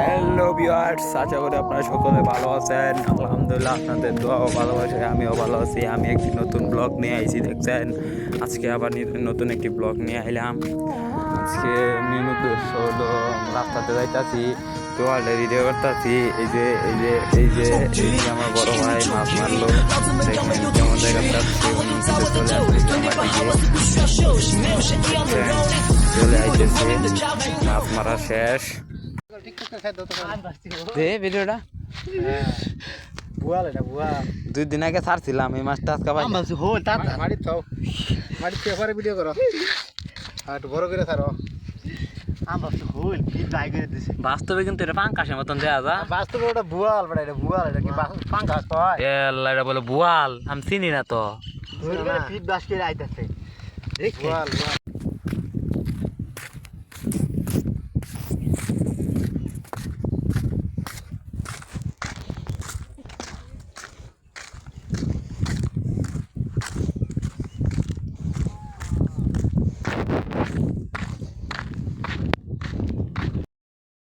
Hello viewers, আশা করি আপনারা সকলে ভালো আছেন। আলহামদুলিল্লাহ, আপনাদের দোয়া ভালোবাসে আমিও ভালো আছি। আমি একটি নতুন ব্লগ নিয়ে আইছি দেখছেন। আজকে আবার নতুন একটি ব্লগ নিয়ে আইলাম। আজকে মেন উদ্দেশ্য হলো রাস্তাতে যাইতাছি, তো অলরেডি ভিডিও করতেছি। এই যে আমার বড় ভাই মাছ মারলো, দেখেন কেমন জায়গাটা চলে আসছে আমার দিকে। চলে আইতেছে, মাছ মারা শেষ। দে ভিডিওটা বুয়াল এটা বুয়া 2 দিন আগে ছাড়ছিলাম এই মাছটা আজকে পাই মাছ হো তা মারি তো মারি পেপারে ভিডিও করো আর একটু বড় করে ছাড়ো আমরা তো হল কি ট্রাই করে দিছি বাস্তবে কিন্তু এটা পাঙ্কাশের মতন দেয়া যা। বাস্তবে ওটা বুয়াল বড় এটা বুয়াল এটা কি পাঙ্কাস তো হয় এল্লা এটা বলে বুয়াল, আমি চিনি না তো। ধরে করে ফিট বাস করে আইতাছে দেখ বুয়াল